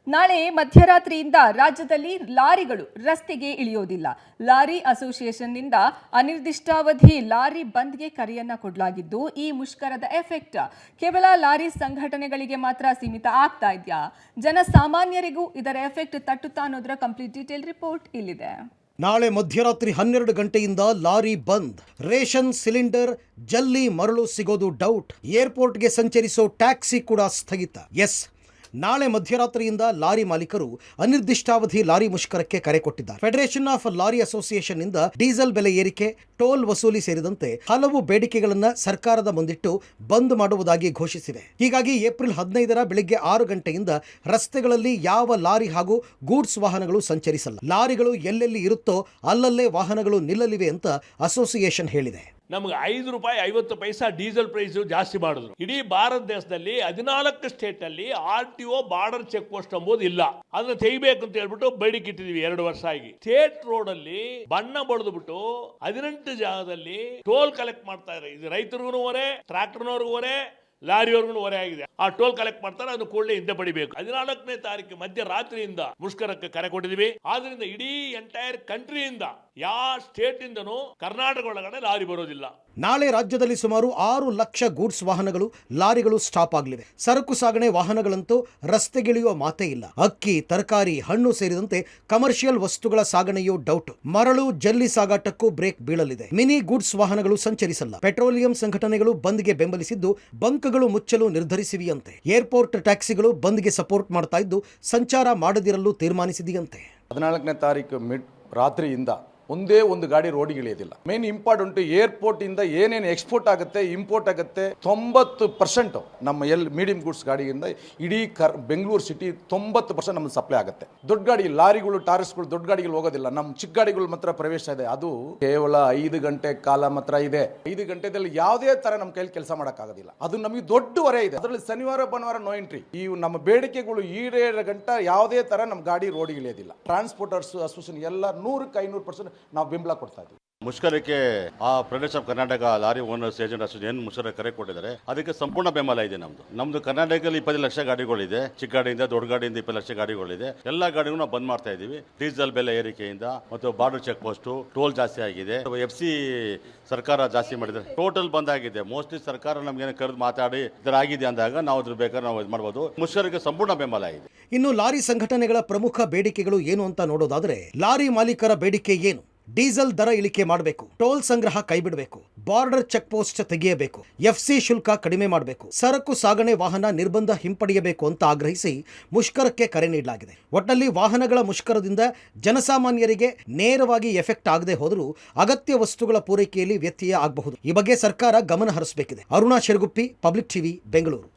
ನಾಳೆ ಮಧ್ಯರಾತ್ರಿಯಿಂದ ರಾಜ್ಯದಲ್ಲಿ ಲಾರಿಗಳು ರಸ್ತೆಗೆ ಇಳಿಯೋದಿಲ್ಲ. ಲಾರಿ ಅಸೋಸಿಯೇಷನ್ನಿಂದ ಅನಿರ್ದಿಷ್ಟಾವಧಿ ಲಾರಿ ಬಂದ್ಗೆ ಕರೆಯನ್ನ ಕೊಡಲಾಗಿದ್ದು, ಈ ಮುಷ್ಕರದ ಎಫೆಕ್ಟ್ ಕೇವಲ ಲಾರಿ ಸಂಘಟನೆಗಳಿಗೆ ಮಾತ್ರ ಸೀಮಿತ ಆಗ್ತಾ ಇದೆಯಾ, ಜನಸಾಮಾನ್ಯರಿಗೂ ಇದರ ಎಫೆಕ್ಟ್ ತಟ್ಟುತ್ತಾ ಅನ್ನೋದರ ಕಂಪ್ಲೀಟ್ ಡೀಟೇಲ್ ರಿಪೋರ್ಟ್ ಇಲ್ಲಿದೆ. ನಾಳೆ ಮಧ್ಯರಾತ್ರಿ 12 ಗಂಟೆಯಿಂದ ಲಾರಿ ಬಂದ್. ರೇಷನ್, ಸಿಲಿಂಡರ್, ಜಲ್ಲಿ, ಮರಳು ಸಿಗೋದು ಡೌಟ್. ಏರ್ಪೋರ್ಟ್ಗೆ ಸಂಚರಿಸೋ ಟ್ಯಾಕ್ಸಿ ಕೂಡ ಸ್ಥಗಿತ. ನಾಳೆ ಮಧ್ಯರಾತ್ರಿಯಿಂದ ಲಾರಿ ಮಾಲೀಕರು ಅನಿರ್ದಿಷ್ಟಾವಧಿ ಲಾರಿ ಮುಷ್ಕರಕ್ಕೆ ಕರೆ ಕೊಟ್ಟಿದ್ದಾರೆ. ಫೆಡರೇಷನ್ ಆಫ್ ಲಾರಿ ಅಸೋಸಿಯೇಷನ್ ನಿಂದ ಡೀಸೆಲ್ ಬೆಲೆ ಏರಿಕೆ, ಟೋಲ್ ವಸೂಲಿ ಸೇರಿದಂತೆ ಹಲವು ಬೇಡಿಕೆಗಳನ್ನು ಸರ್ಕಾರದ ಮುಂದಿಟ್ಟು ಬಂದ್ ಮಾಡುವುದಾಗಿ ಘೋಷಿಸಿವೆ. ಹೀಗಾಗಿ ಏಪ್ರಿಲ್ 15ರ ಬೆಳಿಗ್ಗೆ 6 ಗಂಟೆಯಿಂದ ರಸ್ತೆಗಳಲ್ಲಿ ಯಾವ ಲಾರಿ ಹಾಗೂ ಗೂಡ್ಸ್ ವಾಹನಗಳು ಸಂಚರಿಸಲ್ಲ. ಲಾರಿಗಳು ಎಲ್ಲೆಲ್ಲಿ ಇರುತ್ತೋ ಅಲ್ಲಲ್ಲೇ ವಾಹನಗಳು ನಿಲ್ಲಲಿವೆ ಅಂತ ಅಸೋಸಿಯೇಷನ್ ಹೇಳಿದೆ. ನಮಗೆ ₹5.50 ಡೀಸೆಲ್ ಪ್ರೈಸ್ ಜಾಸ್ತಿ ಮಾಡಿದ್ರು. ಇಡೀ ಭಾರತ ದೇಶದಲ್ಲಿ 14 ಸ್ಟೇಟ್ ಅಲ್ಲಿ RTO ಬಾರ್ಡರ್ ಚೆಕ್ ಪೋಸ್ಟ್ ಎಂಬುದು ಇಲ್ಲ. ಅದನ್ನ ತೆಗಿಬೇಕು ಅಂತ ಹೇಳ್ಬಿಟ್ಟು ಬೇಡಿಕೆ ಇಟ್ಟಿದೀವಿ 2 ವರ್ಷ ಆಗಿ. ಸ್ಟೇಟ್ ರೋಡ್ ಅಲ್ಲಿ ಬಣ್ಣ ಬಳಿದು ಬಿಟ್ಟು 18 ಜಾಗದಲ್ಲಿ ಟೋಲ್ ಕಲೆಕ್ಟ್ ಮಾಡ್ತಾ ಇದ್ದಾರೆ. ಇದು ರೈತರಿಗೂ ಹೊರೆ, ಟ್ರಾಕ್ಟರ್ನವ್ರಿಗೂ ಹೊರೆ, ಲಾರಿಯವ್ರಿಗೂ ಹೊರೆ ಆಗಿದೆ. ಆ ಟೋಲ್ ಕಲೆಕ್ಟ್ ಮಾಡ್ತಾರೆ, ಅದನ್ನು ಕೂಡಲೇ ಹಿಂದೆ ಪಡಿಬೇಕು. 14ನೇ ತಾರೀಕು ಮಧ್ಯರಾತ್ರಿಯಿಂದ ಮುಷ್ಕರಕ್ಕೆ ಕರೆ ಕೊಟ್ಟಿದ್ದೀವಿ. ಆದ್ರಿಂದ ಇಡೀ ಎಂಟೈರ್ ಕಂಟ್ರಿಯಿಂದ ಯಾವ ಸ್ಟೇಟ್ ಇಂದನೂ ಕರ್ನಾಟಕ ಒಳಗಡೆ ಲಾರಿ ಬರೋದಿಲ್ಲ. ನಾಳೆ ರಾಜ್ಯದಲ್ಲಿ ಸುಮಾರು 6 ಲಕ್ಷ ಗೂಡ್ಸ್ ವಾಹನಗಳು, ಲಾರಿಗಳು ಸ್ಟಾಪ್ ಆಗಲಿವೆ. ಸರಕು ಸಾಗಣೆ ವಾಹನಗಳಂತೂ ರಸ್ತೆಗಿಳಿಯುವ ಮಾತೇ ಇಲ್ಲ. ಅಕ್ಕಿ, ತರಕಾರಿ, ಹಣ್ಣು ಸೇರಿದಂತೆ ಕಮರ್ಷಿಯಲ್ ವಸ್ತುಗಳ ಸಾಗಣೆಯೂ ಡೌಟ್. ಮರಳು, ಜಲ್ಲಿ ಸಾಗಾಟಕ್ಕೂ ಬ್ರೇಕ್ ಬೀಳಲಿದೆ. ಮಿನಿ ಗೂಡ್ಸ್ ವಾಹನಗಳು ಸಂಚರಿಸಲ್ಲ. ಪೆಟ್ರೋಲಿಯಂ ಸಂಘಟನೆಗಳು ಬಂದ್ಗೆ ಬೆಂಬಲಿಸಿದ್ದು, ಬಂಕ್ಗಳು ಮುಚ್ಚಲು ನಿರ್ಧರಿಸಿವೆಯಂತೆ. ಏರ್ಪೋರ್ಟ್ ಟ್ಯಾಕ್ಸಿಗಳು ಬಂದ್ಗೆ ಸಪೋರ್ಟ್ ಮಾಡ್ತಾ ಇದ್ದು, ಸಂಚಾರ ಮಾಡದಿರಲು ತೀರ್ಮಾನಿಸಿದೆಯಂತೆ. 14ನೇ ತಾರೀಕು ರಾತ್ರಿಯಿಂದ ಒಂದೇ ಒಂದು ಗಾಡಿ ರೋಡಿಗೆ ಇಳಿಯೋದಿಲ್ಲ. ಮೇನ್ ಇಂಪಾರ್ಟೆಂಟ್ ಏರ್ಪೋರ್ಟ್ ಇಂದ ಏನೇನು ಎಕ್ಸ್ಪೋರ್ಟ್ ಆಗುತ್ತೆ, ಇಂಪೋರ್ಟ್ ಆಗುತ್ತೆ, 90% ನಮ್ಮ ಮೀಡಿಯಂ ಗೂಡ್ಸ್ ಗಾಡಿಯಿಂದ ಇಡೀ ಬೆಂಗಳೂರು ಸಿಟಿ 90% ನಮ್ಗೆ ಸಪ್ಲೈ ಆಗುತ್ತೆ. ದೊಡ್ಡ ಗಾಡಿ ಲಾರಿಗಳು, ಟಾರಸ್ಗಳು ದೊಡ್ಡ ಗಾಡಿಗಳು ಹೋಗೋದಿಲ್ಲ. ನಮ್ಮ ಚಿಕ್ಕ ಗಾಡಿಗಳು ಮಾತ್ರ ಪ್ರವೇಶ ಇದೆ. ಅದು ಕೇವಲ 5 ಗಂಟೆ ಕಾಲ ಮಾತ್ರ ಇದೆ. 5 ಗಂಟೆದಲ್ಲಿ ಯಾವುದೇ ತರ ನಮ್ಮ ಕೈಲಿ ಕೆಲಸ ಮಾಡೋಕ್ಕಾಗೋದಿಲ್ಲ. ಅದು ನಮಗೆ ದೊಡ್ಡ ಹೊರೆ ಇದೆ. ಅದರಲ್ಲಿ ಶನಿವಾರ ಭಾನುವಾರ ನೋ ಎಂಟ್ರಿ. ಈ ನಮ್ಮ ಬೇಡಿಕೆಗಳು ಈಡೇರ ಗಂಟ ಯಾವುದೇ ತರ ನಮ್ಮ ಗಾಡಿ ರೋಡಿಗೆ ಇಳಿಯೋದಿಲ್ಲ. ಟ್ರಾನ್ಸ್ಪೋರ್ಟರ್ಸ್ ಅಸೋಸಿಯೇಷನ್ ಎಲ್ಲ 100% ನಾವು ಬೆಂಬಲ ಕೊಡ್ತಾ ಇದ್ದೀವಿ. ಮುಷ್ಕರಕ್ಕೆ federation of Karnataka lorry owners agent association ಮುಷ್ಕರ ಕರೆ ಕೊಟ್ಟಿದ್ದಾರೆ. ಅದಕ್ಕೆ ಸಂಪೂರ್ಣ ಬೆಂಬಲ ಇದೆ. ನಮ್ದು ಕರ್ನಾಟಕದಲ್ಲಿ 20 ಲಕ್ಷ ಗಾಡಿಗಳಿದೆ. ಚಿಕ್ಕ ಗಾಡಿಯಿಂದ ದೊಡ್ಡ ಗಾಡಿಯಿಂದ 20 ಲಕ್ಷ ಗಾಡಿಗಳಿದೆ. ಎಲ್ಲ ಗಾಡಿಗೂ ನಾವು ಬಂದ್ ಮಾಡ್ತಾ ಇದ್ದೀವಿ. ಡೀಸೆಲ್ ಬೆಲೆ ಏರಿಕೆಯಿಂದ ಮತ್ತು ಬಾರ್ಡರ್ ಚೆಕ್ ಪೋಸ್ಟ್, ಟೋಲ್ ಜಾಸ್ತಿ ಆಗಿದೆ. FC ಸರ್ಕಾರ ಜಾಸ್ತಿ ಮಾಡಿದೆ. ಟೋಟಲ್ ಬಂದ್ ಆಗಿದೆ. ಮೋಸ್ಟ್ಲಿ ಸರ್ಕಾರ ನಮ್ಗೆ ಕರೆದು ಮಾತಾಡಿ ಇದರ ಆಗಿದೆ ಅಂದಾಗ ನಾವು ಅದ್ರ ಬೇಕಾದ್ರೆ ನಾವು ಇದು ಮಾಡ್ಬೋದು. ಮುಷ್ಕರಕ್ಕೆ ಸಂಪೂರ್ಣ ಬೆಂಬಲ ಇದೆ. ಇನ್ನು ಲಾರಿ ಸಂಘಟನೆಗಳ ಪ್ರಮುಖ ಬೇಡಿಕೆಗಳು ಏನು ಅಂತ ನೋಡೋದಾದ್ರೆ, ಲಾರಿ ಮಾಲೀಕರ ಬೇಡಿಕೆ ಏನು? ಡೀಸೆಲ್ ದರ ಇಳಿಕೆ ಮಾಡಬೇಕು, ಟೋಲ್ ಸಂಗ್ರಹ ಕೈಬಿಡಬೇಕು, ಬಾರ್ಡರ್ ಚೆಕ್ ಪೋಸ್ಟ್ ತೆಗೆಯಬೇಕು, FC ಶುಲ್ಕ ಕಡಿಮೆ ಮಾಡಬೇಕು, ಸರಕು ಸಾಗಣೆ ವಾಹನ ನಿರ್ಬಂಧ ಹಿಂಪಡೆಯಬೇಕು ಅಂತ ಆಗ್ರಹಿಸಿ ಮುಷ್ಕರಕ್ಕೆ ಕರೆ ನೀಡಲಾಗಿದೆ. ಒಟ್ಟಲ್ಲಿ ವಾಹನಗಳ ಮುಷ್ಕರದಿಂದ ಜನಸಾಮಾನ್ಯರಿಗೆ ನೇರವಾಗಿ ಎಫೆಕ್ಟ್ ಆಗದೆ ಹೋದರೂ ಅಗತ್ಯ ವಸ್ತುಗಳ ಪೂರೈಕೆಯಲ್ಲಿ ವ್ಯತ್ಯಯ ಆಗಬಹುದು. ಈ ಬಗ್ಗೆ ಸರ್ಕಾರ ಗಮನ ಹರಿಸಬೇಕಿದೆ. Aruna Shiraguppi, public TV, Bengaluru.